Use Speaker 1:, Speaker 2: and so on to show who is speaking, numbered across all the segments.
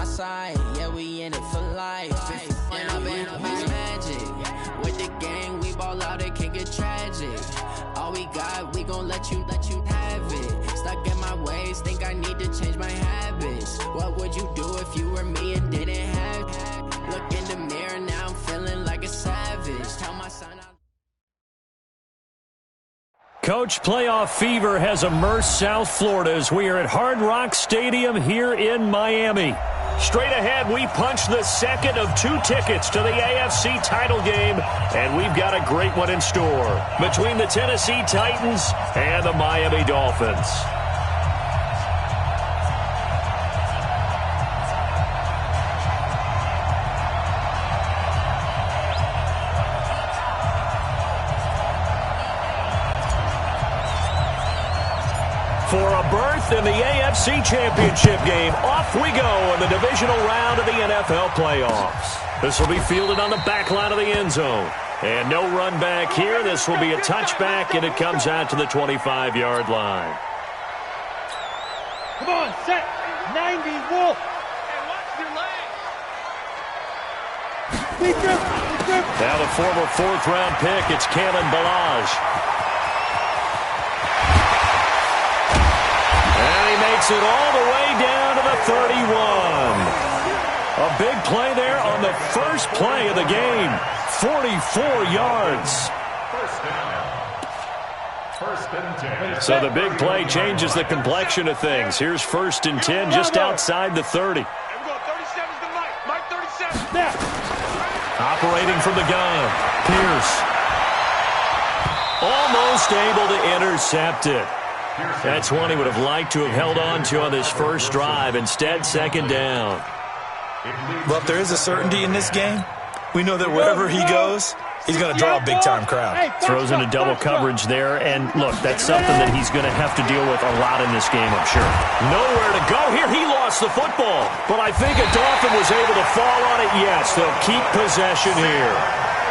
Speaker 1: side, yeah, we in it for life. And I've been magic. With the gang, we ball out, it can get tragic. All we got, we gon' let you have it. Stuck in my ways, think I need to change my habits. What would you do if you were me and didn't have it? Look in the mirror, now I'm feeling like a savage. Tell my son
Speaker 2: Coach, playoff fever has immersed South Florida as we are at Hard Rock Stadium here in Miami. Straight ahead, we punch the second of 2 tickets to the AFC title game, and we've got a great one in store between the Tennessee Titans and the Miami Dolphins. For a berth in the AFC Championship game, off we go in the divisional round of the NFL playoffs. This will be fielded on the back line of the end zone. And no run back here. This will be a touchback, and it comes out to the 25-yard line.
Speaker 3: Come on, set. 90, Wolf. And watch your legs.
Speaker 2: Now the former 4th-round pick, it's Kalen Ballage. Makes it all the way down to the 31. A big play there on the first play of the game. 44 yards.
Speaker 4: First and 10.
Speaker 2: So the big play changes the complexion of things. Here's 1st and 10 just outside the 30. Operating from the gun. Pierce. Almost able to intercept it. That's one he would have liked to have held on to on this first drive. Instead, 2nd down.
Speaker 5: Well, if there is a certainty in this game, we know that wherever he goes, he's going to draw a big-time crowd.
Speaker 2: Throws into double coverage there. And, look, that's something that he's going to have to deal with a lot in this game, I'm sure. Nowhere to go here. He lost the football. But I think a Dolphin was able to fall on it. Yes, they'll keep possession here.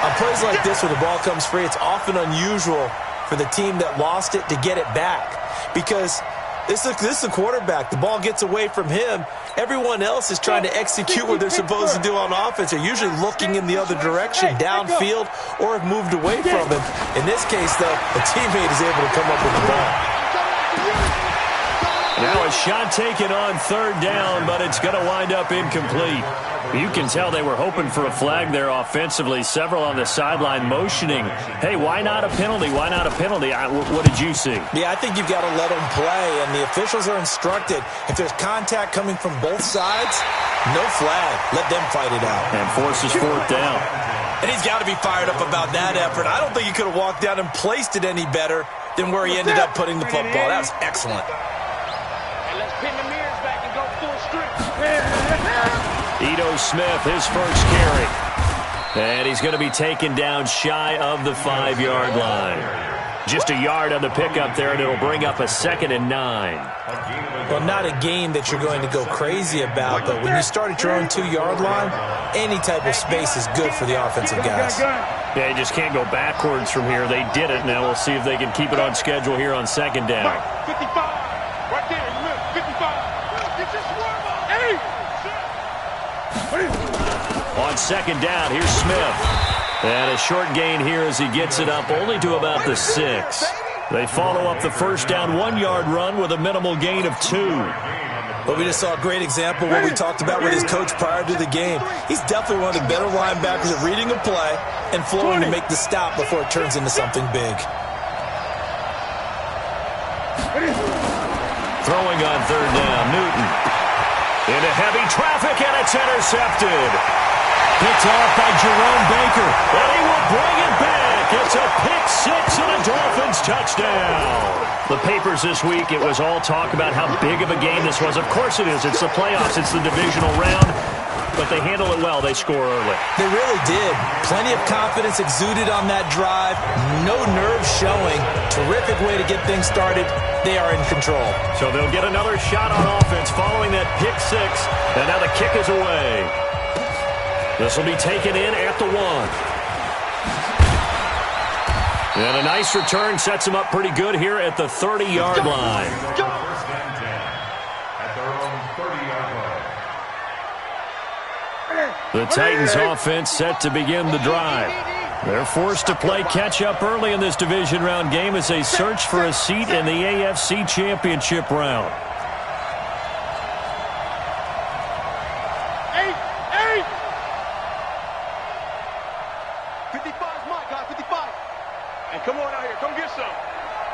Speaker 5: On plays like this where the ball comes free, it's often unusual for the team that lost it to get it back. Because this is a quarterback. The ball gets away from him. Everyone else is trying to execute what they're supposed to do on offense. They're usually looking in the other direction, downfield, or have moved away from him. In this case, though, a teammate is able to come up with the ball.
Speaker 2: Now a shot taken on 3rd down, but it's going to wind up incomplete. You can tell they were hoping for a flag there offensively. Several on the sideline motioning, hey, why not a penalty? Why not a penalty? What did you see?
Speaker 5: Yeah, I think you've got to let them play, and the officials are instructed. If there's contact coming from both sides, no flag. Let them fight it out.
Speaker 2: And forces 4th down.
Speaker 5: And he's got to be fired up about that effort. I don't think he could have walked down and placed it any better than where he ended up putting the football. That was excellent.
Speaker 3: And let's pin the mirrors back and go full strip.
Speaker 2: Ito Smith, his first carry. And he's going to be taken down shy of the 5-yard line. Just a yard on the pickup there, and it'll bring up a 2nd and 9.
Speaker 5: Well, not a game that you're going to go crazy about, but when you start at your own 2-yard line, any type of space is good for the offensive guys.
Speaker 2: Yeah, you just can't go backwards from here. They did it. Now we'll see if they can keep it on schedule here on 2nd down.
Speaker 3: 55. Right there. 55. Get your swerve on. Hey!
Speaker 2: On 2nd down, here's Smith. And a short gain here as he gets it up only to about the 6. They follow up the first down 1-yard run with a minimal gain of 2.
Speaker 5: But we just saw a great example of what we talked about with his coach prior to the game. He's definitely one of the better linebackers at reading a play and flowing to make the stop before it turns into something big.
Speaker 2: Throwing on 3rd down, Newton. Into heavy traffic, and it's intercepted. Picked off by Jerome Baker, and he will bring it back. It's a pick-6 and a Dolphins touchdown. The papers this week, it was all talk about how big of a game this was. Of course it is. It's the playoffs. It's the divisional round. But they handle it well. They score early.
Speaker 5: They really did. Plenty of confidence exuded on that drive. No nerves showing. Terrific way to get things started. They are in control.
Speaker 2: So they'll get another shot on offense following that pick-6. And now the kick is away. This will be taken in at the 1. And a nice return sets him up pretty good here at the 30-yard line. The Titans offense set to begin the drive. They're forced to play catch-up early in this division round game as they search for a seat in the AFC Championship round.
Speaker 3: 55 is my guy, 55. And come on out here, come get some.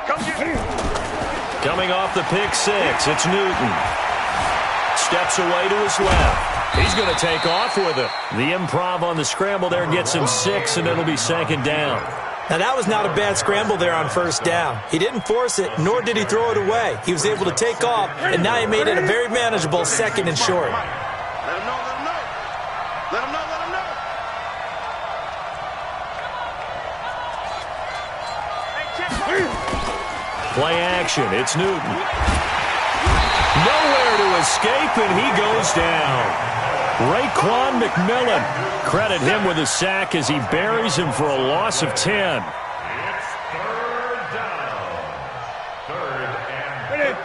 Speaker 3: Come get some.
Speaker 2: Coming off the pick six, it's Newton. Steps away to his left. He's going to take off with it. The improv on the scramble there gets him 6, and it'll be second down.
Speaker 5: Now, that was not a bad scramble there on first down. He didn't force it, nor did he throw it away. He was able to take off, and now he made it a very manageable second and short.
Speaker 3: Let him know, let him know. Let him know, let him know.
Speaker 2: Play action. It's Newton. Nowhere to escape, and he goes down. Raekwon McMillan. Credit him with a sack as he buries him for a loss of 10.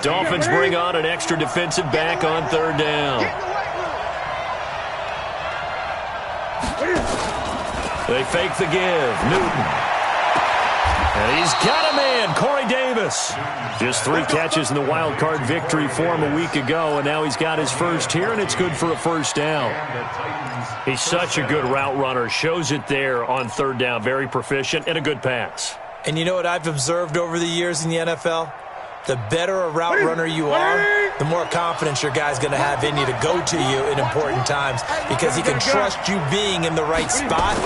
Speaker 2: Dolphins bring on an extra defensive back on third down. They fake the give. Newton. And he's got a man, Corey Davis. Just 3 catches in the wild card victory for him a week ago, and now he's got his first here, and it's good for a first down. He's such a good route runner. Shows it there on third down. Very proficient and a good pass.
Speaker 5: And you know what I've observed over the years in the NFL? The better a route runner you are, the more confidence your guy's going to have in you to go to you in important times because he can trust you being in the right spot,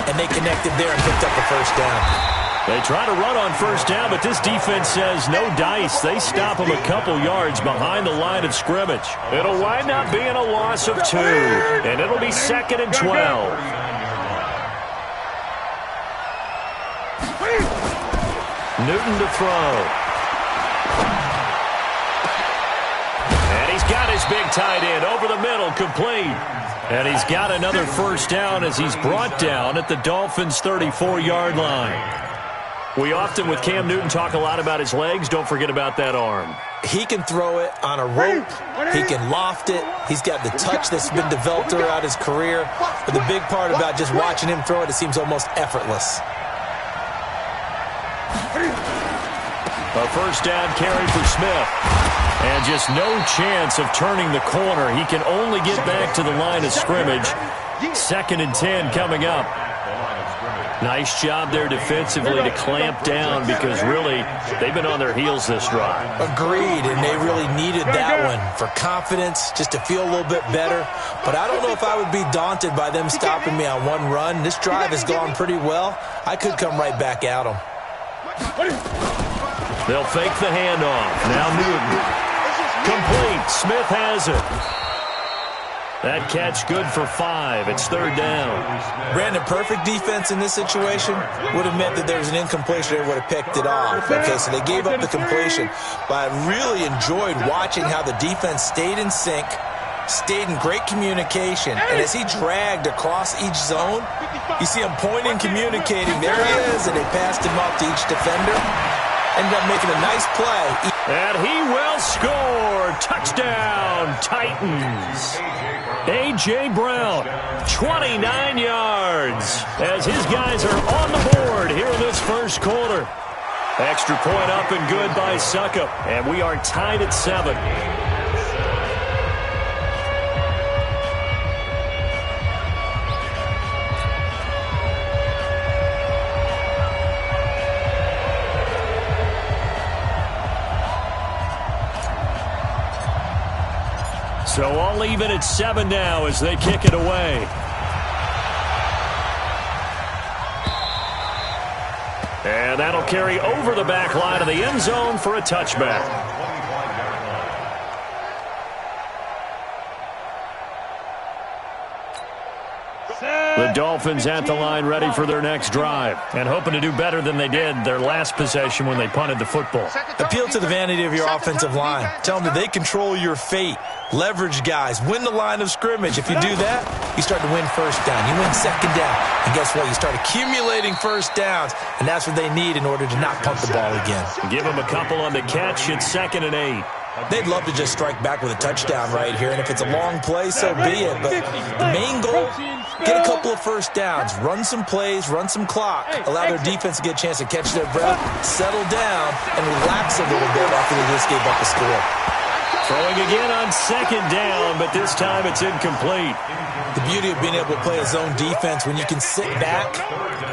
Speaker 5: and they connected there and picked up the first down.
Speaker 2: They try to run on first down, but this defense says no dice. They stop him a couple yards behind the line of scrimmage. It'll wind up being a loss of 2, and it'll be second and 12. Newton to throw. And he's got his big tight end over the middle, complete. And he's got another first down as he's brought down at the Dolphins' 34-yard line. We often, with Cam Newton, talk a lot about his legs. Don't forget about that arm.
Speaker 5: He can throw it on a rope. He can loft it. He's got the touch that's been developed throughout his career. But the big part about just watching him throw it, it seems almost effortless.
Speaker 2: A first down carry for Smith. And just no chance of turning the corner. He can only get back to the line of scrimmage. Second and 10 coming up. Nice job there defensively to clamp down because really they've been on their heels this drive.
Speaker 5: Agreed, and they really needed that one for confidence, just to feel a little bit better. But I don't know if I would be daunted by them stopping me on one run. This drive has gone pretty well. I could come right back at them.
Speaker 2: They'll fake the handoff. Now Newton. Complete. Smith has it. That catch good for 5. It's third down.
Speaker 5: Brandon, perfect defense in this situation would have meant that there was an incompletion. They would have picked it off. Okay, so they gave up the completion. But I really enjoyed watching how the defense stayed in sync, stayed in great communication. And as he dragged across each zone, you see him pointing, communicating. There he is, and they passed him up to each defender. Ended up making a nice play.
Speaker 2: And he will score. Touchdown, Titans. A.J. Brown, 29 yards, as his guys are on the board here in this first quarter. Extra point up and good by Suckup, and we are tied at 7. So all even at 7 now as they kick it away. And that'll carry over the back line of the end zone for a touchback. The Dolphins at the line ready for their next drive and hoping to do better than they did their last possession when they punted the football.
Speaker 5: Appeal to the vanity of your offensive line. Tell them that they control your fate. Leverage guys. Win the line of scrimmage. If you do that, you start to win first down. You win second down. And guess what? You start accumulating first downs, and that's what they need in order to not punt the ball again.
Speaker 2: Give them a couple on the catch. It's second and 8.
Speaker 5: They'd love to just strike back with a touchdown right here, and if it's a long play, so be it. But the main goal, get a couple of first downs, run some plays, run some clock, allow their defense to get a chance to catch their breath, settle down, and relax a little bit after they just gave up a score.
Speaker 2: Throwing again on second down, but this time it's incomplete.
Speaker 5: The beauty of being able to play a zone defense when you can sit back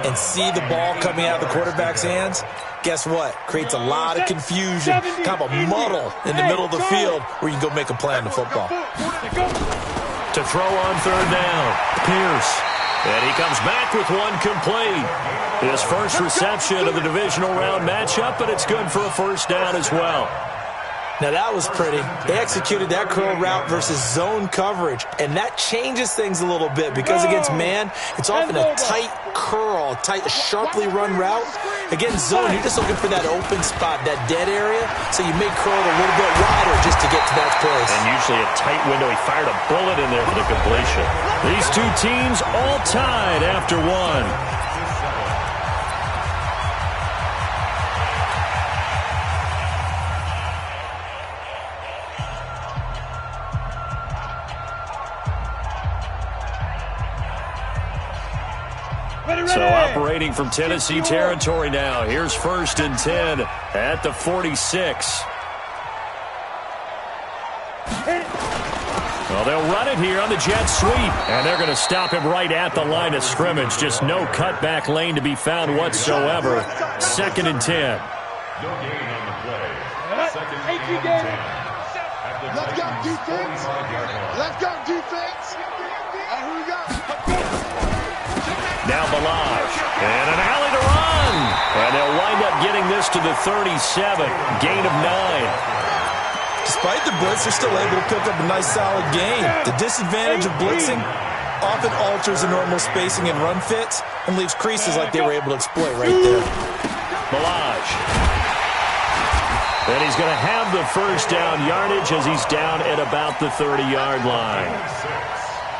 Speaker 5: and see the ball coming out of the quarterback's hands, guess what? Creates a lot of confusion, kind of a muddle in the middle of the field where you can go make a play on the football.
Speaker 2: To throw on third down, Pierce. And he comes back with one complete. His first reception of the divisional round matchup, but it's good for a first down as well.
Speaker 5: Now, that was pretty. They executed that curl route versus zone coverage, and that changes things a little bit because against man, it's often a tight curl, tight, sharply run route. Against zone, you're just looking for that open spot, that dead area, so you may curl it a little bit wider just to get to that place.
Speaker 2: And usually a tight window. He fired a bullet in there for the completion. These two teams all tied after one. So operating from Tennessee territory now. Here's 1st and 10 at the 46. Well, they'll run it here on the jet sweep, and they're going to stop him right at the line of scrimmage. Just no cutback lane to be found whatsoever. 2nd and 10.
Speaker 4: No gain on the play. 2nd and 10.
Speaker 3: Let's go, defense. Let's go, defense. Who we got?
Speaker 2: Now Balaj, and an alley to run. And they'll wind up getting this to the 37, gain of 9.
Speaker 5: Despite the blitz, they're still able to pick up a nice, solid gain. The disadvantage of blitzing often alters the normal spacing and run fits and leaves creases like they were able to exploit right there.
Speaker 2: Balaj. And he's going to have the first down yardage as he's down at about the 30-yard line.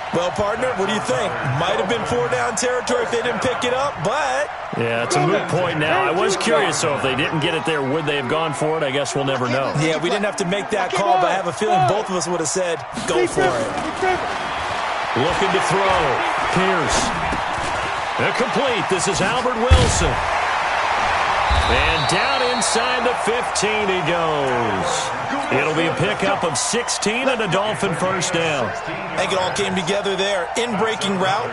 Speaker 5: Well, partner, what do you think? Might have been 4-down territory if they didn't pick it up, but...
Speaker 2: Yeah, it's a moot point now. I was curious, so if they didn't get it there, would they have gone for it? I guess we'll never know.
Speaker 5: Yeah, we didn't have to make that call, but I have a feeling both of us would have said, go for it.
Speaker 2: Looking to throw. Pierce. Complete. This is Albert Wilson. And down inside the 15 he goes. It'll be a pickup of 16 and a Dolphin first down.
Speaker 5: I think it all came together there. In-breaking route,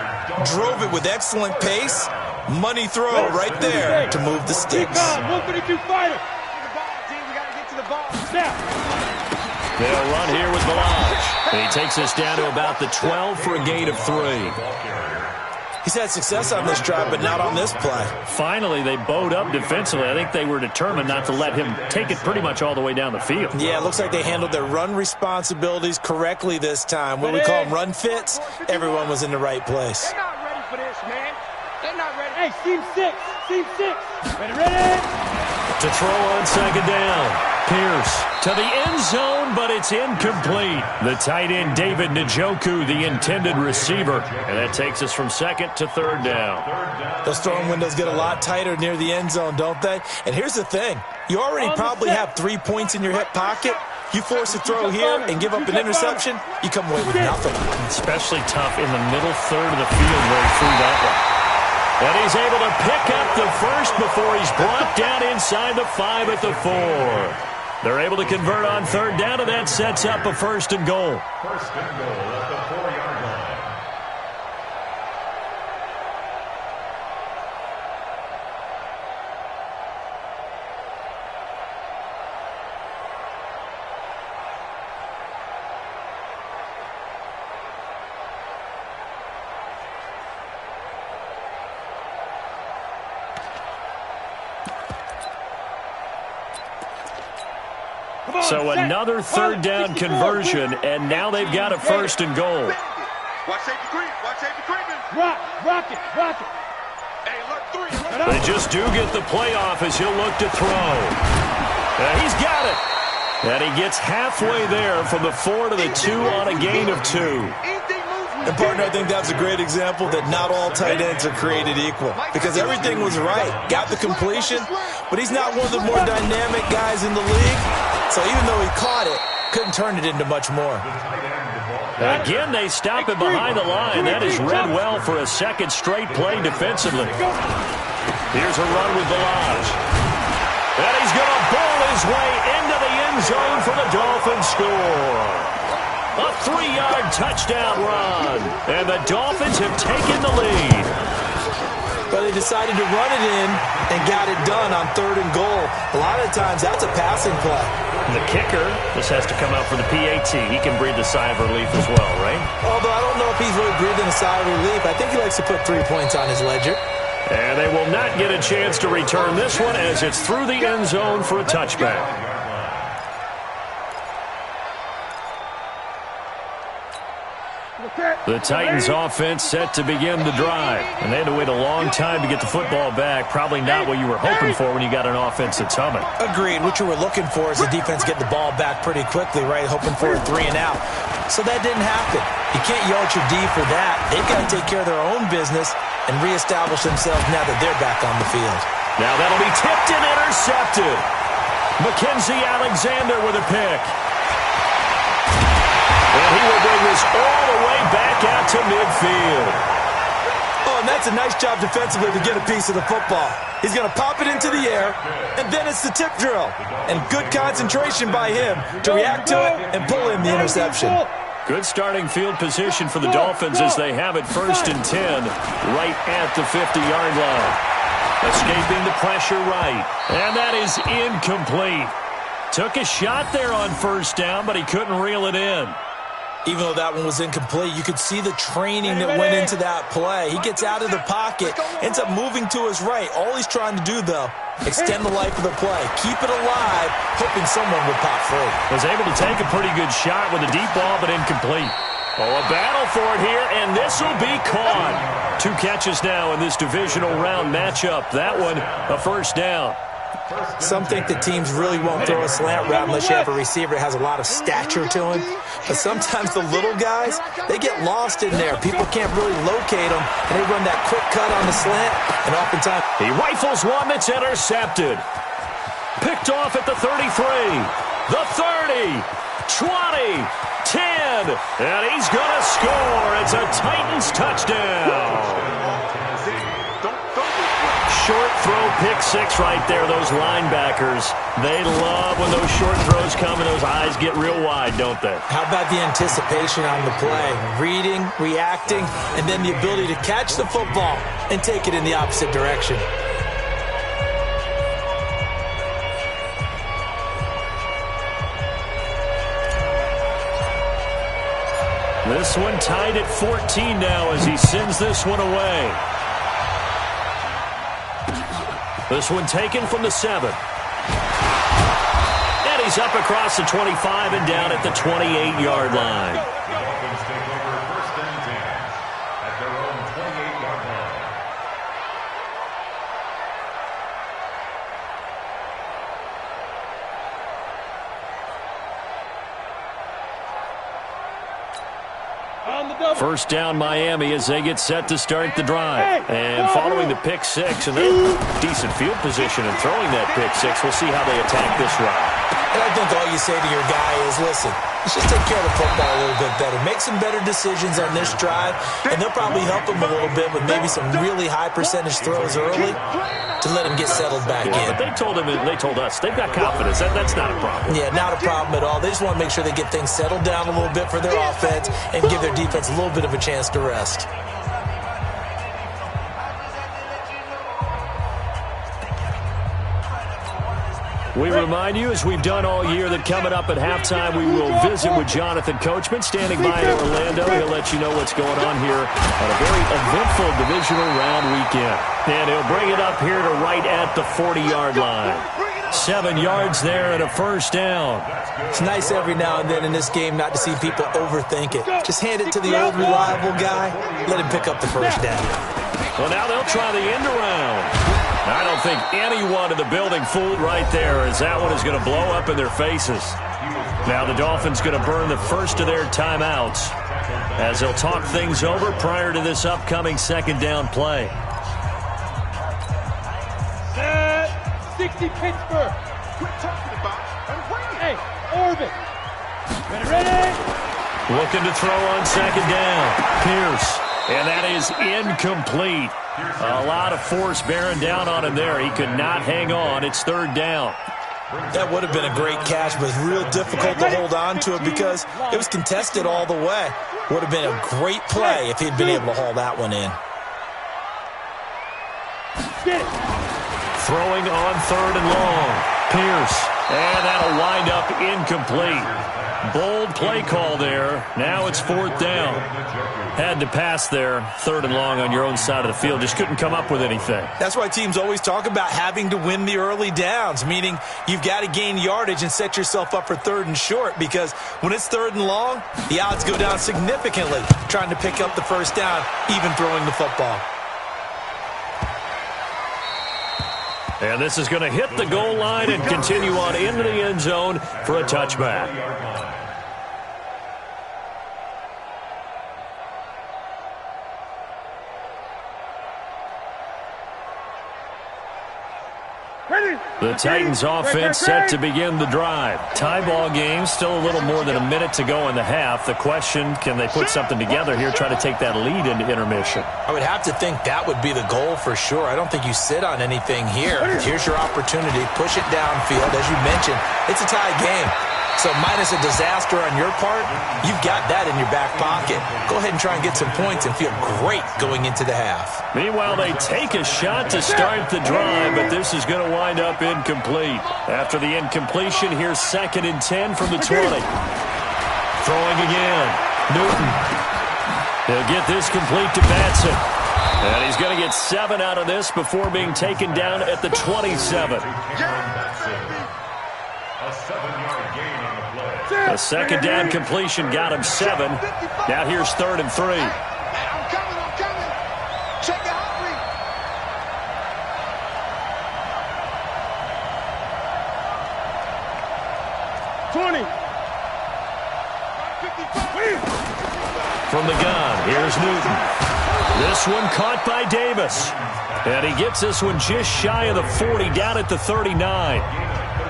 Speaker 5: drove it with excellent pace. Money throw right there to move the sticks.
Speaker 3: 152 fighter.
Speaker 2: They'll run here with Balaj. And he takes us down to about the 12 for a gain of 3.
Speaker 5: He's had success on this drive, but not on this play.
Speaker 2: Finally, they bowed up defensively. I think they were determined not to let him take it pretty much all the way down the field.
Speaker 5: Yeah, it looks like they handled their run responsibilities correctly this time. What we call them run fits, everyone was in the right place.
Speaker 3: They're not ready for this, man. They're not ready. Hey, team 6. Team 6. Ready?
Speaker 2: To throw on second down. Pierce to the end zone, but it's incomplete. The tight end, David Njoku, the intended receiver. And that takes us from 2nd to 3rd down.
Speaker 5: Those throwing windows get a lot tighter near the end zone, don't they? And here's the thing. You already probably have 3 points in your hip pocket. You force a throw here and give up an interception, you come away with nothing.
Speaker 2: Especially tough in the middle third of the field where he threw that one. And he's able to pick up the first before he's brought down inside the 5 at the 4. They're able to convert on 3rd down, and that sets up a 1st and goal.
Speaker 4: 1st and goal at the 4-yard line.
Speaker 2: So another 3rd down conversion, and now they've got a 1st and goal.
Speaker 3: Watch safety creep. Watch safety creeping.
Speaker 6: Rock it.
Speaker 3: Hey, look, 3.
Speaker 2: They just do get the playoff as he'll look to throw. He's got it. And he gets halfway there from the 4 to the 2 on a gain of 2.
Speaker 5: And, partner, I think that's a great example that not all tight ends are created equal because everything was right. Got the completion, but he's not one of the more dynamic guys in the league. So even though he caught it, couldn't turn it into much more.
Speaker 2: Again, they stop him behind the line. That is read well for a second straight play defensively. Here's a run with Balazs. And he's going to bowl his way into the end zone for the Dolphins score. A 3-yard touchdown run. And the Dolphins have taken the lead.
Speaker 5: But they decided to run it in and got it done on 3rd and goal. A lot of times, that's a passing play.
Speaker 2: The kicker, this has to come out for the PAT. He can breathe a sigh of relief as well, right?
Speaker 5: Although I don't know if he's really breathing a sigh of relief. I think he likes to put 3 points on his ledger.
Speaker 2: And they will not get a chance to return this one as it's through the end zone for a touchback. The Titans offense set to begin the drive. And they had to wait a long time to get the football back. Probably not what you were hoping for when you got an offense that's humming.
Speaker 5: Agreed. What you were looking for is the defense get the ball back pretty quickly, right? Hoping for a 3 and out. So that didn't happen. You can't yell at your D for that. They've got to take care of their own business and reestablish themselves now that they're back on the field.
Speaker 2: Now that'll be tipped and intercepted. Mackenzie Alexander with a pick. And he will bring this all the way back out to midfield.
Speaker 5: Oh, and that's a nice job defensively to get a piece of the football. He's going to pop it into the air, and then it's the tip drill. And good concentration by him to react to it and pull in the interception.
Speaker 2: Good starting field position for the Dolphins as they have it 1st and 10 right at the 50-yard line. Escaping the pressure right. And that is incomplete. Took a shot there on 1st down, but he couldn't reel it in.
Speaker 5: Even though that one was incomplete, you could see the training that went into that play. He gets out of the pocket, ends up moving to his right. All he's trying to do, though, extend the life of the play. Keep it alive, hoping someone would pop free.
Speaker 2: Was able to take a pretty good shot with a deep ball, but incomplete. Oh, a battle for it here, and this will be caught. 2 catches now in this divisional round matchup. That one, a 1st down.
Speaker 5: Some think that teams really won't throw a slant route unless you have a receiver that has a lot of stature to him. But sometimes the little guys, they get lost in there. People can't really locate them, and they run that quick cut on the slant, and oftentimes
Speaker 2: he rifles one that's intercepted. Picked off at the 33, the 30, 20, 10, and he's going to score. It's a Titans touchdown. Short throw, pick 6 right there. Those linebackers, they love when those short throws come and those eyes get real wide, don't they?
Speaker 5: How about the anticipation on the play? Reading, reacting, and then the ability to catch the football and take it in the opposite direction.
Speaker 2: This one tied at 14 now as he sends this one away. This one taken from the 7. And he's up across the 25 and down at the 28-yard line.
Speaker 4: Dolphins take over 1st and 10 at their own 28-yard line.
Speaker 2: First down Miami as they get set to start the drive. And following the pick 6, and they're in decent field position and throwing that pick 6. We'll see how they attack this run.
Speaker 5: And I think all you say to your guy is, listen, let's just take care of the football a little bit better. Make some better decisions on this drive, and they'll probably help him a little bit with maybe some really high percentage throws early to let him get settled back in.
Speaker 2: But they told us they've got confidence. That's not a problem.
Speaker 5: Yeah, not a problem at all. They just want to make sure they get things settled down a little bit for their offense and give their defense a little bit of a chance to rest.
Speaker 2: We remind you, as we've done all year, that coming up at halftime, we will visit with Jonathan Coachman, standing by in Orlando. He'll let you know what's going on here on a very eventful divisional round weekend. And he'll bring it up here to right at the 40-yard line. 7 yards there and a 1st down.
Speaker 5: It's nice every now and then in this game not to see people overthink it. Just hand it to the old reliable guy. Let him pick up the 1st down.
Speaker 2: Well, now they'll try the end around. I don't think anyone in the building fooled right there, as that one is going to blow up in their faces. Now the Dolphins going to burn the first of their timeouts as they'll talk things over prior to this upcoming 2nd down play.
Speaker 3: 60 Pittsburgh. Quit talking about and bring it. Hey,
Speaker 2: Looking to throw on second down. Pierce. And that is incomplete. A lot of force bearing down on him there. He could not hang on. It's third down.
Speaker 5: That would have been a great catch, but real difficult to hold on to it because it was contested all the way. Would have been a great play if he'd been able to haul that one in.
Speaker 2: Throwing on third and long. Pierce. And that'll wind up incomplete. Bold play call there. Now it's fourth down. Had to pass there, third and long on your own side of the field. Just couldn't come up with anything.
Speaker 5: That's why teams always talk about having to win the early downs, meaning you've got to gain yardage and set yourself up for third and short, because when it's third and long, the odds go down significantly trying to pick up the first down, even throwing the football.
Speaker 2: And this is going to hit the goal line and continue on into the end zone for a touchback. The Titans offense set to begin the drive. Tie ball game, still a little more than a minute to go in the half. The question, can they put something together here, try to take that lead into intermission?
Speaker 5: I would have to think that would be the goal for sure. I don't think you sit on anything here. Here's your opportunity. Push it downfield. As you mentioned, it's a tie game. So minus a disaster on your part, you've got that in your back pocket. Go ahead and try and get some points and feel great going into the half.
Speaker 2: Meanwhile, they take a shot to start the drive, but this is going to wind up incomplete. After the incompletion, here's 2nd and 10 from the 20. Throwing again. Newton. He'll get this complete to Batson. And he's going to get 7 out of this before being taken down at the 27.
Speaker 4: A 7-yard gain on the play.
Speaker 2: A second down completion got him 7. Now here's 3rd and 3.
Speaker 3: I'm coming. Check the hot read. 20.
Speaker 2: From the gun, here's Newton. This one caught by Davis. And he gets this one just shy of the 40, down at the 39.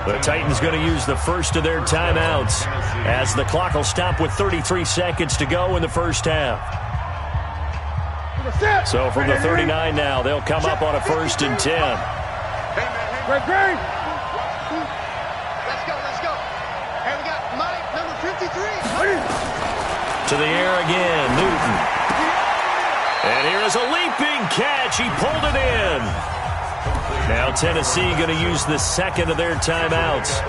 Speaker 2: The Titans going to use the first of their timeouts as the clock will stop with 33 seconds to go in the first half. So from the 39 now, they'll come up on a 1st and 10.
Speaker 3: Great. Let's go. And we got Mike, number 53.
Speaker 2: To the air again, Newton. And here is a leaping catch. He pulled it in. Now Tennessee going to use the second of their timeouts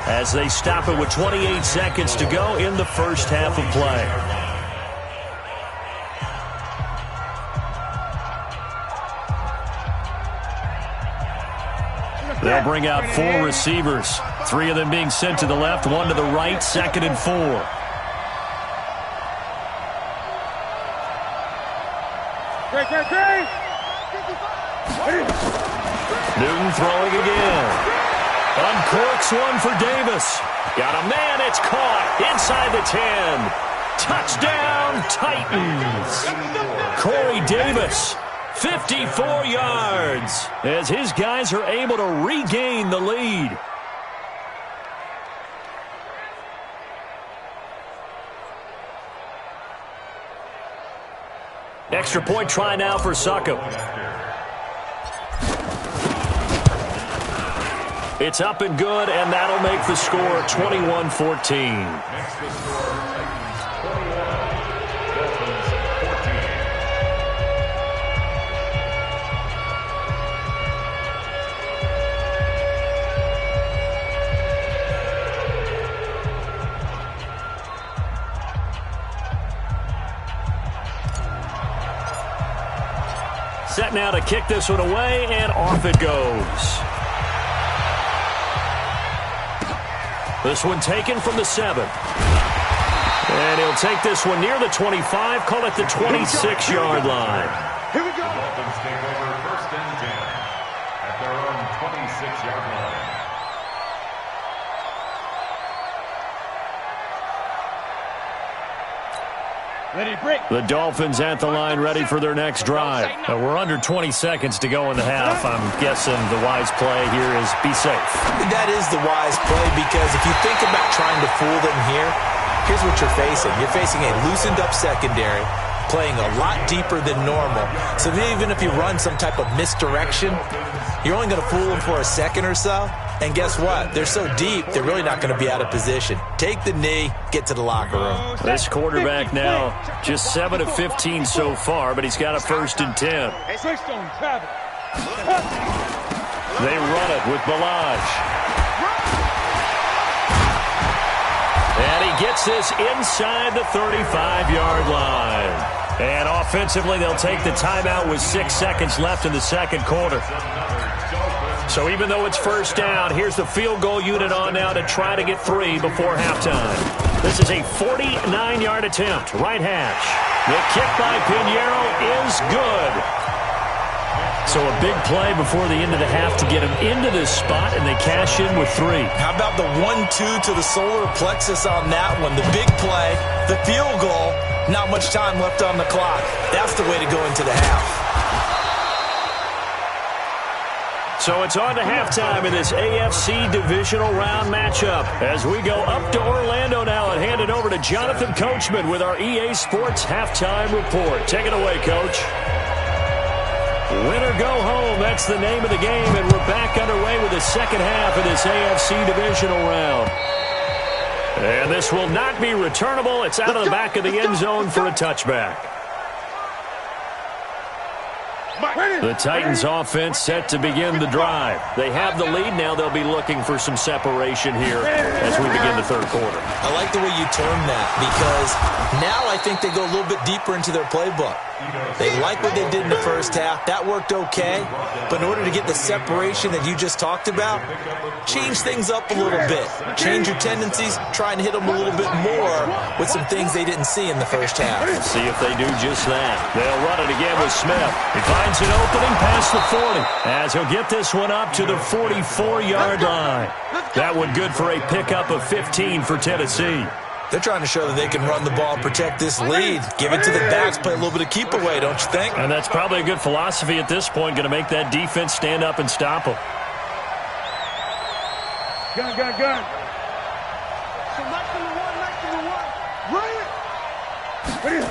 Speaker 2: as they stop it with 28 seconds to go in the first half of play. They'll bring out 4 receivers, 3 of them being sent to the left, 1 to the right, 2nd and 4.
Speaker 3: Great.
Speaker 2: Newton throwing again. Uncorks one for Davis. Got a man, it's caught inside the 10. Touchdown, Titans. Corey Davis, 54 yards, as his guys are able to regain the lead. Extra point try now for Succop. It's up and good, and that'll make the score 21-14. Set now to kick this one away, and off it goes. This one taken from the 7. And he'll take this one near the 25, call it the 26-yard line.
Speaker 3: Here we go.
Speaker 4: Dolphins take over 1st and 10 at their own 26-yard line.
Speaker 2: The Dolphins at the line ready for their next drive. We're under 20 seconds to go in the half. I'm guessing the wise play here is be safe.
Speaker 5: That is the wise play because if you think about trying to fool them here, here's what you're facing. You're facing a loosened up secondary, playing a lot deeper than normal. So even if you run some type of misdirection, you're only going to fool them for a second or so. And guess what? They're so deep, they're really not going to be out of position. Take the knee, get to the locker room.
Speaker 2: This quarterback now just 7 of 15 so far, but he's got a 1st and 10. They run it with Balaj. And he gets this inside the 35-yard line. And offensively, they'll take the timeout with 6 seconds left in the second quarter. So even though it's 1st down, here's the field goal unit on now to try to get 3 before halftime. This is a 49-yard attempt, right hash. The kick by Pinheiro is good. So a big play before the end of the half to get him into this spot, and they cash in with 3.
Speaker 5: How about the 1-2 to the solar plexus on that one? The big play, the field goal, not much time left on the clock. That's the way to go into the half.
Speaker 2: So it's on to halftime in this AFC divisional round matchup as we go up to Orlando now and hand it over to Jonathan Coachman with our EA Sports halftime report. Take it away, Coach. Win or go home, that's the name of the game, and we're back underway with the second half of this AFC divisional round. And this will not be returnable. It's out of the back of the end zone for a touchback. The Titans offense set to begin the drive. They have the lead. Now they'll be looking for some separation here as we begin the third quarter.
Speaker 5: I like the way you term that because now I think they go a little bit deeper into their playbook. They like what they did in the first half. That worked okay. But in order to get the separation that you just talked about, change things up a little bit. Change your tendencies. Try and hit them a little bit more with some things they didn't see in the first half.
Speaker 2: Let's see if they do just that. They'll run it again with Smith. He finds an opening past the 40 as he'll get this one up to the 44-yard line. That one good for a pickup of 15 for Tennessee.
Speaker 5: They're trying to show that they can run the ball and protect this lead. Give it to the backs, play a little bit of keep away, don't you think?
Speaker 2: And that's probably a good philosophy at this point, going to make that defense stand up and stop them.
Speaker 3: Gun. So nice to the one. Run it.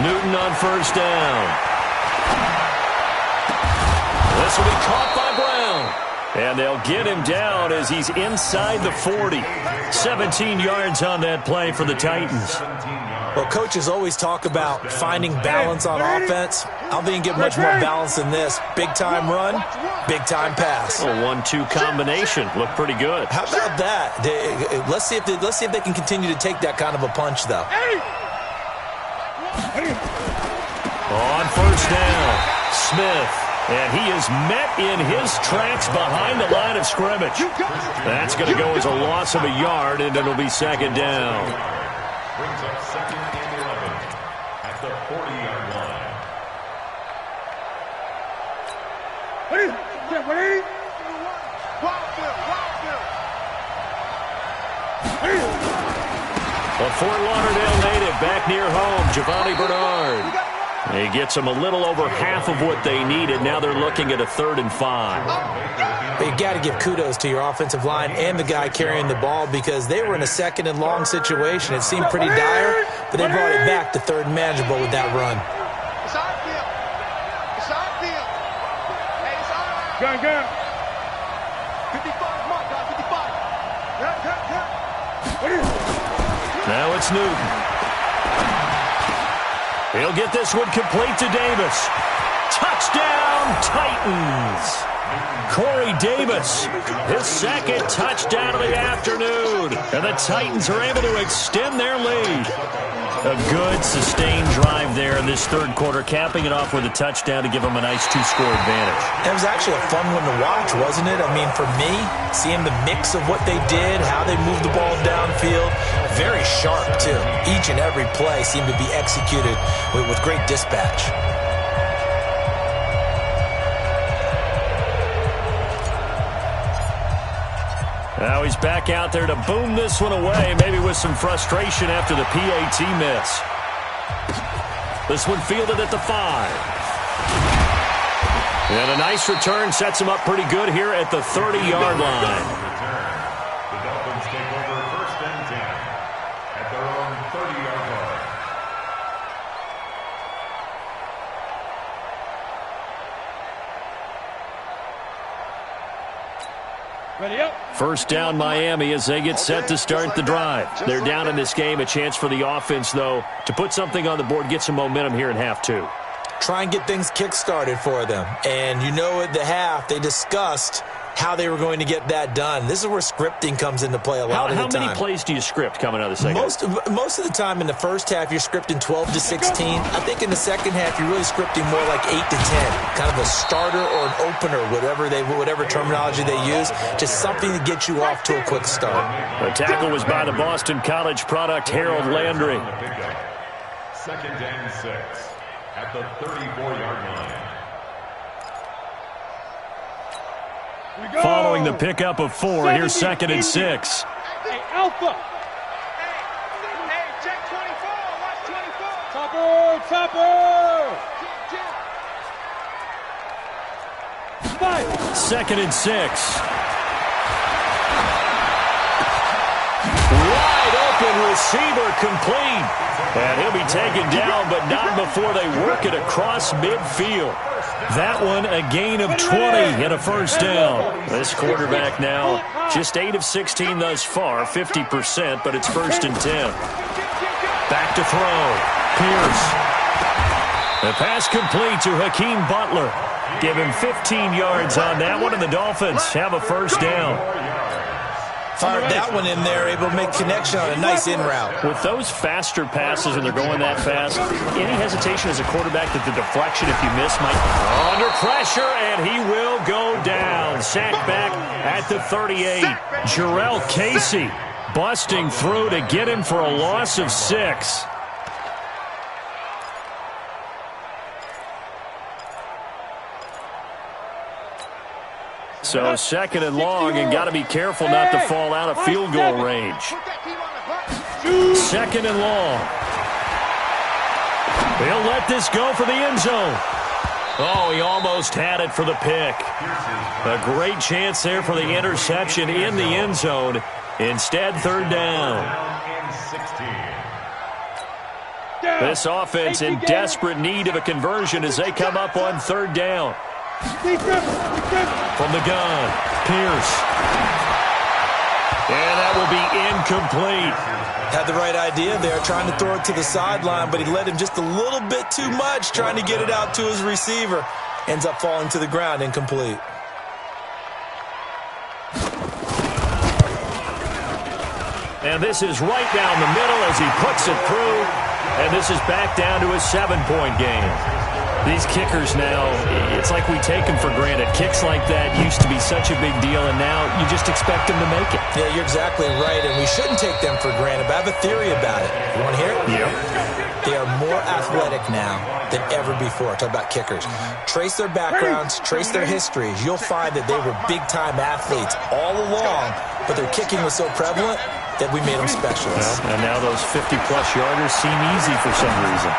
Speaker 2: Newton on 1st down. This will be caught by Brown. And they'll get him down as he's inside the 40. 17 yards on that play for the Titans.
Speaker 5: Well, coaches always talk about finding balance on offense. I don't think you get much more balance than this. Big-time run, big-time pass.
Speaker 2: A 1-2 combination. Looked pretty good.
Speaker 5: How about that? Let's see if they can continue to take that kind of a punch, though.
Speaker 2: On 1st down, Smith. And he is met in his tracks behind the line of scrimmage. That's going to go as a loss of a yard, and it'll be 2nd down.
Speaker 4: Brings up 2nd and 11 at the 40-yard line.
Speaker 2: A Fort Lauderdale native back near home, Giovanni Bernard. He gets them a little over half of what they needed. Now they're looking at a 3rd and 5.
Speaker 5: You got to give kudos to your offensive line and the guy carrying the ball because they were in a 2nd and long situation. It seemed pretty dire, but they brought it back to 3rd and manageable with that run.
Speaker 3: It's our field. Hey, it's all right. Gun. 55, mark, guys, 55.
Speaker 2: Now it's Newton. He'll get this one complete to Davis. Touchdown, Titans. Corey Davis, his 2nd touchdown of the afternoon. And the Titans are able to extend their lead. A good, sustained drive there in this 3rd quarter, capping it off with a touchdown to give them a nice 2-score advantage.
Speaker 5: It was actually a fun one to watch, wasn't it? I mean, for me, seeing the mix of what they did, how they moved the ball downfield, very sharp, too. Each and every play seemed to be executed with great dispatch.
Speaker 2: Now he's back out there to boom this one away, maybe with some frustration after the PAT miss. This one fielded at the 5. And a nice return sets him up pretty good here at the 30-yard line.
Speaker 4: The Dolphins take over first and 10 at their own 30-yard line.
Speaker 3: Ready up.
Speaker 2: First down Miami as they get set to start the drive. They're down in this game. A chance for the offense, though, to put something on the board, get some momentum here in half 2.
Speaker 5: Try and get things kick-started for them. And you know at the half, they discussed how they were going to get that done. This is where scripting comes into play a lot of the time.
Speaker 2: How many plays do you script coming out of the second?
Speaker 5: Most of the time in the first half, you're scripting 12 to 16. I think in the second half, you're really scripting more like 8 to 10. Kind of a starter or an opener, whatever terminology they use. Just something to get you off to a quick start.
Speaker 2: The tackle was by the Boston College product, Harold Landry.
Speaker 4: Second and 6 at the 34-yard line.
Speaker 2: Following the pickup of 4, here's second and 6.
Speaker 3: Hey, Alpha. Hey, check 24. Watch 24. Topper. 5.
Speaker 2: Second and 6. Wide open receiver complete. And he'll be taken down, but not before they work it across midfield. That one, a gain of 20 and a first down. This quarterback now just 8 of 16 thus far, 50%, but it's first and 10. Back to throw. Pierce. The pass complete to Hakeem Butler. Give him 15 yards on that one, and the Dolphins have a first down.
Speaker 5: Fired that one in there, able to make connection on a nice in route.
Speaker 2: With those faster passes and they're going that fast, any hesitation as a quarterback that the deflection, if you miss, might under pressure, and he will go down. Sacked back at the 38. Jarrell Casey busting through to get him for a loss of 6. So second and long, and got to be careful not to fall out of field goal range. Second and long. He'll let this go for the end zone. Oh, he almost had it for the pick. A great chance there for the interception in the end zone. Instead, third down. This offense in desperate need of a conversion as they come up on third down. From the gun, Pierce. And that will be incomplete.
Speaker 5: Had the right idea there, trying to throw it to the sideline, but he led him just a little bit too much, trying to get it out to his receiver. Ends up falling to the ground, incomplete.
Speaker 2: And this is right down the middle as he puts it through. And this is back down to a 7-point game. These kickers now, it's like we take them for granted. Kicks like that used to be such a big deal, and now you just expect them to make it.
Speaker 5: Yeah, you're exactly right, and we shouldn't take them for granted, but I have a theory about it. You want to hear it?
Speaker 2: Yeah.
Speaker 5: They are more athletic now than ever before. Talk about kickers. Trace their backgrounds, trace their histories. You'll find that they were big-time athletes all along, but their kicking was so prevalent that we made them specialists.
Speaker 2: Well, and now those 50-plus yarders seem easy for some reason.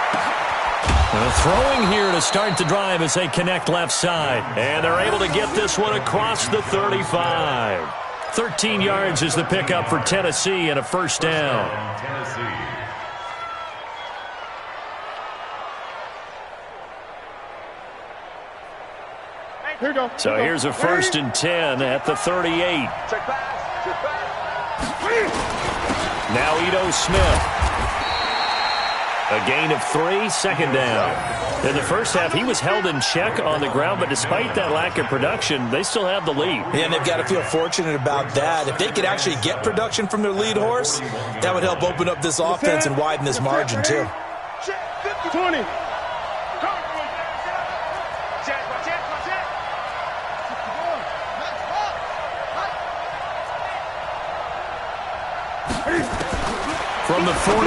Speaker 2: Throwing here to start the drive as they connect left side. And they're able to get this one across the 35. 13 yards is the pickup for Tennessee and a first down. So here's a first and 10 at the 38. Now Ito Smith. A gain of 3, second down. In the first half, he was held in check on the ground, but despite that lack of production, they still have the lead.
Speaker 5: Yeah, and they've got to feel fortunate about that. If they could actually get production from their lead horse, that would help open up this offense and widen this margin, too.
Speaker 3: 20.
Speaker 2: From the 41,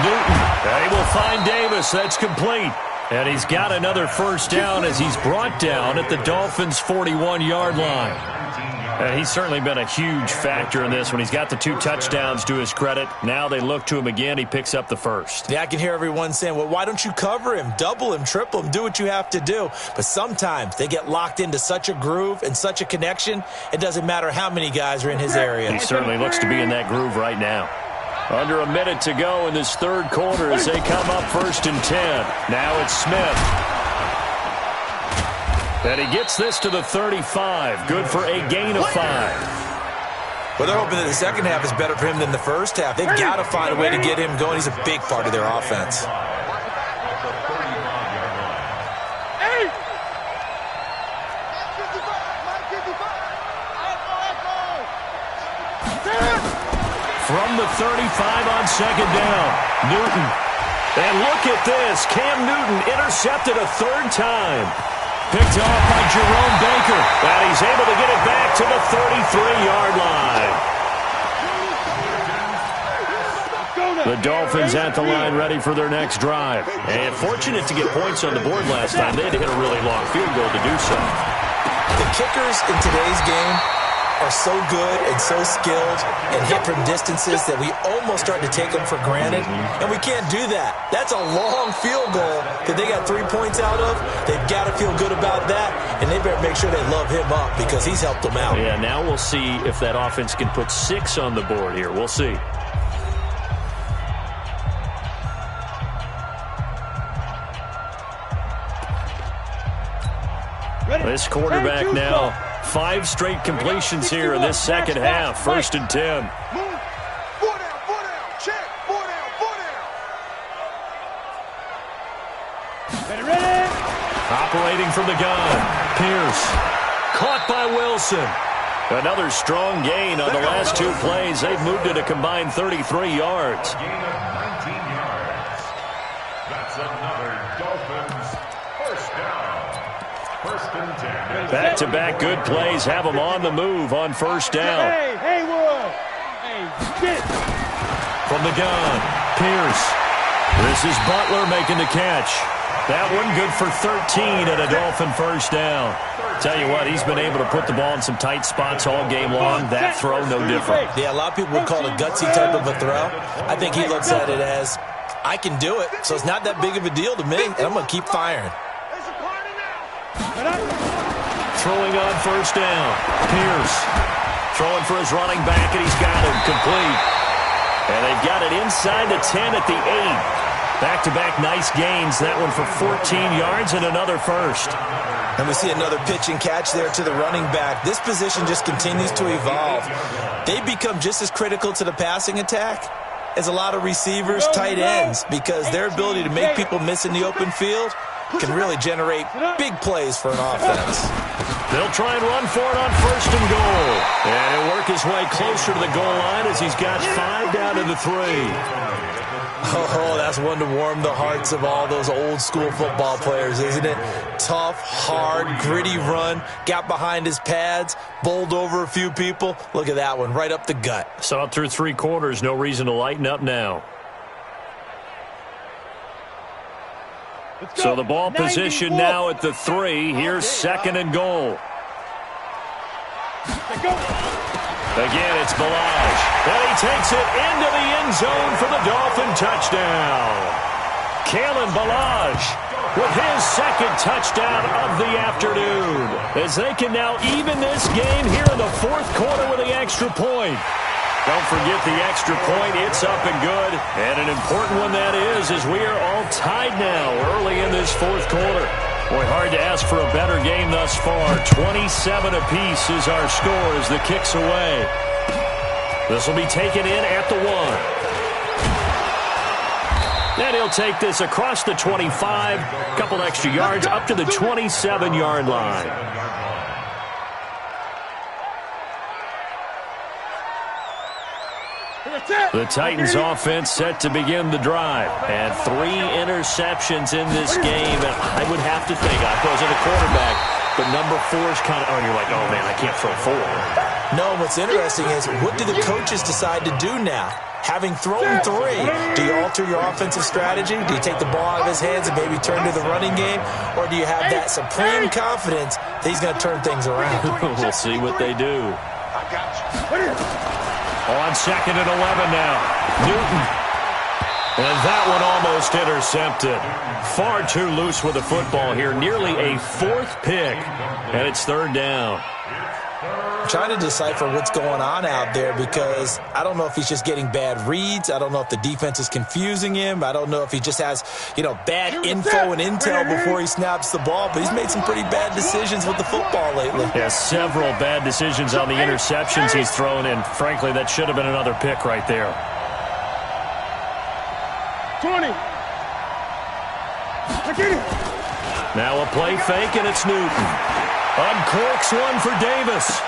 Speaker 2: Newton. They will find Davis. That's complete. And he's got another first down as he's brought down at the Dolphins' 41-yard line. And he's certainly been a huge factor in this when he's got the 2 touchdowns to his credit. Now they look to him again. He picks up the first.
Speaker 5: Yeah, I can hear everyone saying, well, why don't you cover him, double him, triple him, do what you have to do. But sometimes they get locked into such a groove and such a connection, it doesn't matter how many guys are in his area.
Speaker 2: He certainly looks to be in that groove right now. Under a minute to go in this third quarter as they come up 1st and 10. Now it's Smith. And he gets this to the 35. Good for a gain of 5.
Speaker 5: Well, they're hoping that the second half is better for him than the first half. They've got to find a way to get him going. He's a big part of their offense.
Speaker 2: From the 35 on second down, Newton. And look at this. Cam Newton intercepted a 3rd time. Picked off by Jerome Baker. And he's able to get it back to the 33-yard line. The Dolphins at the line ready for their next drive. And fortunate to get points on the board last time. They had to hit a really long field goal to do so.
Speaker 5: The kickers in today's game are so good and so skilled and hit from distances that we almost start to take them for granted, and we can't do that. That's a long field goal that they got 3 points out of. They've got to feel good about that, and they better make sure they love him up because he's helped them out.
Speaker 2: Yeah, now we'll see if that offense can put 6 on the board here. We'll see. This quarterback now, 5 straight completions here in this second half. 1st and 10.
Speaker 3: Move. 4 down, 4 down. Check. 4 down, 4 down. Ready.
Speaker 2: Operating from the gun. Pierce. Caught by Wilson. Another strong gain on the last 2 plays. They've moved it a combined 33 yards.
Speaker 4: Gain of 19 yards. That's another Dolphins first down. 1st and 10.
Speaker 2: Back-to-back good plays have them on the move on 1st down.
Speaker 3: Hey, Haywood. Hey, get.
Speaker 2: From the gun, Pierce. This is Butler making the catch. That one good for 13 and a Dolphin first down. Tell you what, he's been able to put the ball in some tight spots all game long. That throw, no different.
Speaker 5: Yeah, a lot of people would call it a gutsy type of a throw. I think he looks at it as, I can do it, so it's not that big of a deal to me, and I'm going to keep firing.
Speaker 2: Throwing on 1st down. Pierce throwing for his running back, and he's got him complete. And they've got it inside the 10 at the 8. Back-to-back nice gains. That one for 14 yards and another first.
Speaker 5: And we see another pitch and catch there to the running back. This position just continues to evolve. They become just as critical to the passing attack as a lot of receivers, tight ends, because their ability to make people miss in the open field can really generate big plays for an offense.
Speaker 2: They'll try and run for it on 1st and goal. And he'll work his way closer to the goal line as he's got 5 down to the 3.
Speaker 5: Oh, that's one to warm the hearts of all those old school football players, isn't it? Tough, hard, gritty run, got behind his pads, bowled over a few people. Look at that one, right up the gut.
Speaker 2: Saw it through 3 quarters, no reason to lighten up now. So the ball position now at the 3. Here's 2nd and goal. Again, it's Balaj. And he takes it into the end zone for the Dolphin touchdown. Kalen Balaj with his 2nd touchdown of the afternoon, as they can now even this game here in the 4th quarter with the extra point. Don't forget the extra point. It's up and good. And an important one that is, as we are all tied now early in this 4th quarter. Boy, hard to ask for a better game thus far. 27 apiece is our score as the kick's away. This will be taken in at the 1. And he'll take this across the 25. Couple extra yards up to the 27-yard line. The Titans offense set to begin the drive. And 3 interceptions in this game. And I would have to think, I was in a quarterback, but number 4 is kind of, you're like, oh, man, I can't throw 4.
Speaker 5: No, what's interesting is what do the coaches decide to do now? Having thrown 3, do you alter your offensive strategy? Do you take the ball out of his hands and maybe turn to the running game? Or do you have that supreme confidence that he's going to turn things around?
Speaker 2: We'll see what they do. On 2nd and 11 now. Newton. And that one almost intercepted. Far too loose with the football here. Nearly a 4th pick. And it's 3rd down.
Speaker 5: I'm trying to decipher what's going on out there because I don't know if he's just getting bad reads. I don't know if the defense is confusing him. I don't know if he just has, bad info and intel before he snaps the ball. But he's made some pretty bad decisions with the football lately.
Speaker 2: Yeah, several bad decisions on the interceptions he's thrown in. Frankly, that should have been another pick right there.
Speaker 3: 20.
Speaker 2: Now a play fake, and it's Newton. Uncorks one for Davis.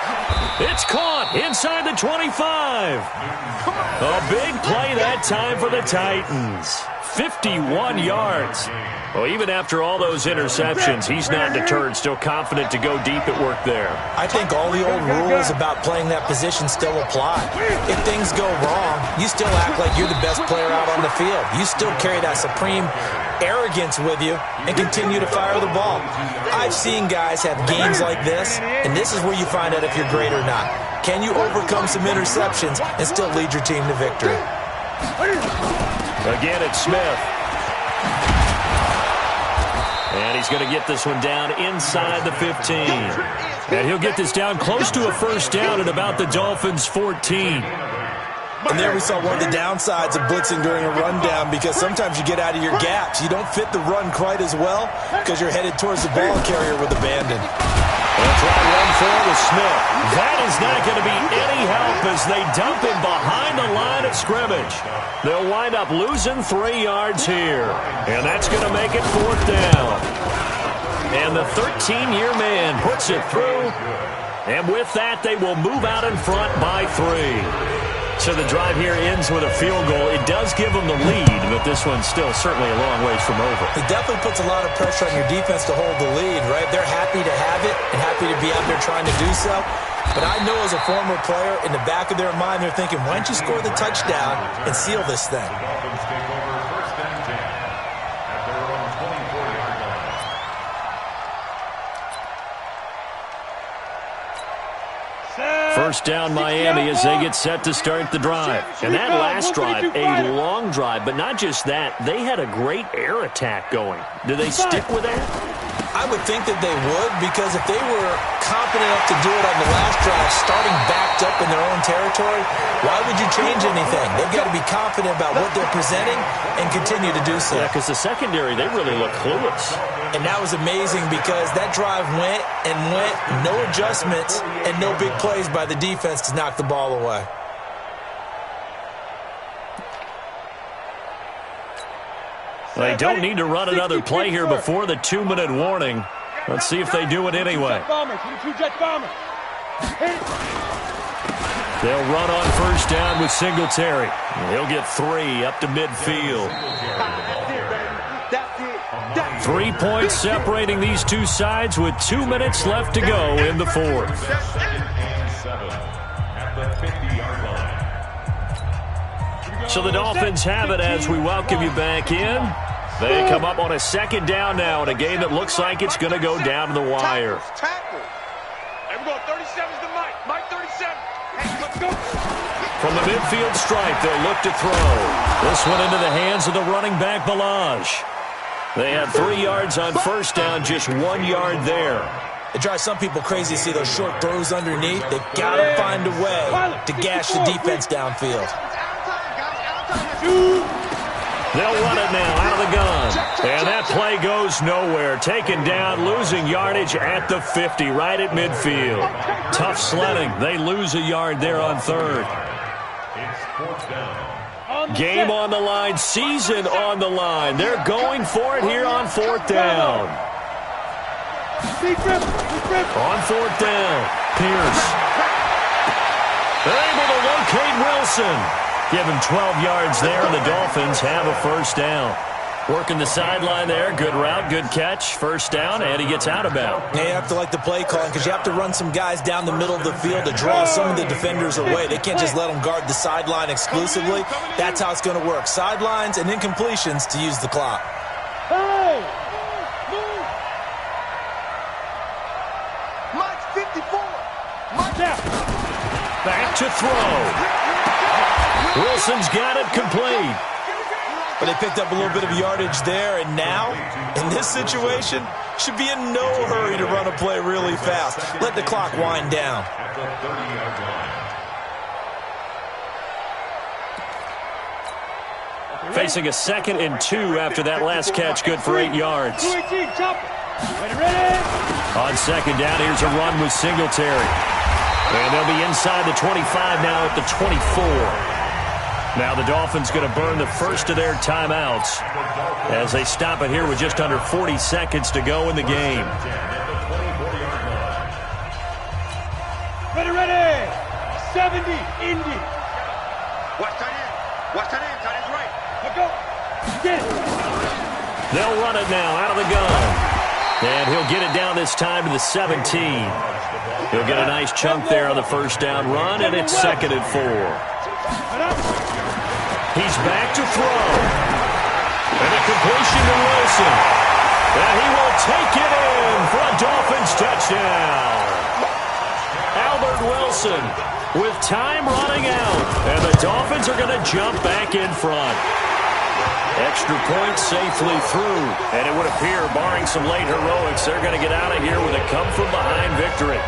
Speaker 2: It's caught inside the 25. A big play that time for the Titans. 51 yards. Well, even after all those interceptions, he's not deterred, still confident to go deep at work there.
Speaker 5: I think all the old rules about playing that position still apply. If things go wrong, you still act like you're the best player out on the field. You still carry that supreme arrogance with you and continue to fire the ball. I've seen guys have games like this, and this is where you find out if you're great or not. Can you overcome some interceptions and still lead your team to victory?
Speaker 2: Again, it's Smith. And he's going to get this one down inside the 15. And he'll get this down close to a 1st down at about the Dolphins' 14.
Speaker 5: And there we saw one of the downsides of blitzing during a rundown because sometimes you get out of your gaps. You don't fit the run quite as well because you're headed towards the ball carrier with abandon.
Speaker 2: That's right, run for it with Smith. That is not going to be any help as they dump him behind the line of scrimmage. They'll wind up losing 3 yards here. And that's going to make it 4th down. And the 13-year man puts it through. And with that, they will move out in front by 3. So the drive here ends with a field goal. It does give them the lead, but this one's still certainly a long ways from over.
Speaker 5: It definitely puts a lot of pressure on your defense to hold the lead, right? They're happy to have it and happy to be out there trying to do so. But I know as a former player, in the back of their mind, they're thinking, why don't you score the touchdown and seal this thing?
Speaker 4: The Dolphins take over 1st and 10 at their own 24-yard line.
Speaker 2: First down Miami as they get set to start the drive. And that last drive, a long drive, but not just that. They had a great air attack going. Do they stick with that?
Speaker 5: I would think that they would because if they were confident enough to do it on the last drive, starting backed up in their own territory, why would you change anything? They've got to be confident about what they're presenting and continue to do so.
Speaker 2: Yeah, because the secondary, they really look clueless.
Speaker 5: And that was amazing because that drive went and went, no adjustments and no big plays by the defense to knock the ball away.
Speaker 2: They don't need to run another play here before the 2-minute warning. Let's see if they do it anyway. They'll run on 1st down with Singletary. He'll get 3 up to midfield. 3 points separating these two sides with 2 minutes left to go in the 4th.
Speaker 4: At the 50-yard line.
Speaker 2: So the Dolphins have it as we welcome you back in. They come up on a 2nd down now in a game that looks like it's going to go down to the wire.
Speaker 3: Hey, we're going 37's to Mike. Mike 37. Hey, let's go.
Speaker 2: From the midfield stripe, they'll look to throw. This one into the hands of the running back, Balaj. They had 3 yards on 1st down, just 1 yard there.
Speaker 5: It drives some people crazy to see those short throws underneath. They've got to find a way to gash the defense downfield.
Speaker 2: They'll run it now out of the gun. And that play goes nowhere. Taken down, losing yardage at the 50, right at midfield. Tough sledding. They lose a yard there on 3rd.
Speaker 4: It's 4th down.
Speaker 2: Game on the line, season on the line. They're going for it here on 4th down. On 4th down, Pierce. They're able to locate Wilson. Give him 12 yards there, and the Dolphins have a 1st down. Working the sideline there. Good route, good catch. First down, and he gets out of bounds.
Speaker 5: Yeah, you have to like the play calling because you have to run some guys down the middle of the field to draw some of the defenders away. They can't just let them guard the sideline exclusively. That's how it's going to work. Sidelines and incompletions to use the clock.
Speaker 3: Mike's 54. Mike's out.
Speaker 2: Back to throw. Wilson's got it complete.
Speaker 5: But they picked up a little bit of yardage there, and now, in this situation, should be in no hurry to run a play really fast. Let the clock wind down.
Speaker 4: At the 30-yard line.
Speaker 2: Facing a 2nd and 2 after that last catch, good for 8 yards. On second down, here's a run with Singletary. And they'll be inside the 25 now at the 24. Now the Dolphins going to burn the first of their timeouts as they stop it here with just under 40 seconds to go in the game.
Speaker 3: Ready. 70, Indy. Watch tight end. Tight end's right. Let go. Get it.
Speaker 2: They'll run it now out of the gun. And he'll get it down this time to the 17. He'll get a nice chunk there on the first down run, and it's 2nd and 4. He's back to throw. And a completion to Wilson. And he will take it in for a Dolphins touchdown. Albert Wilson with time running out. And the Dolphins are going to jump back in front. Extra point safely through. And it would appear, barring some late heroics, they're going to get out of here with a come-from-behind victory.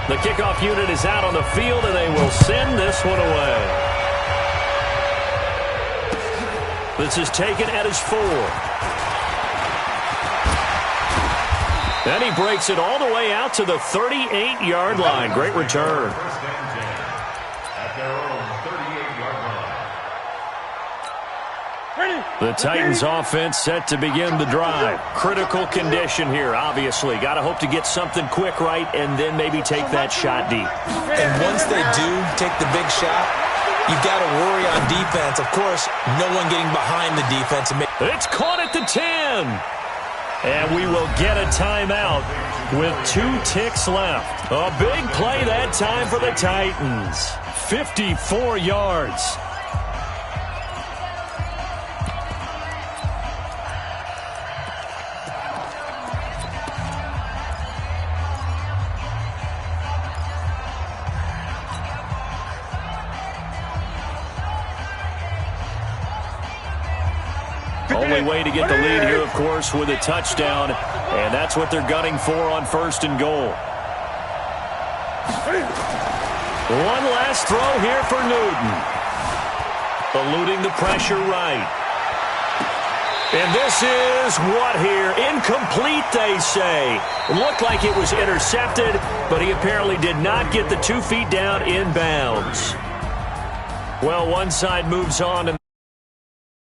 Speaker 2: The kickoff unit is out on the field, and they will send this one away. This is taken at his 4. Then he breaks it all the way out to the 38-yard line. Great return.
Speaker 4: First and 10 at their own 38-yard line.
Speaker 2: The Titans offense set to begin the drive. Critical condition here, obviously. Got to hope to get something quick right and then maybe take that shot deep.
Speaker 5: And once they do take the big shot, you've got to worry on defense. Of course, no one getting behind the defense.
Speaker 2: It's caught at the 10. And we will get a timeout with 2 ticks left. A big play that time for the Titans. 54 yards. Only way to get the lead here, of course, with a touchdown, and that's what they're gunning for on 1st and goal. One last throw here for Newton. Eluding the pressure right. And this is what here? Incomplete, they say. Looked like it was intercepted, but he apparently did not get the 2 feet down in bounds. Well, one side moves on, and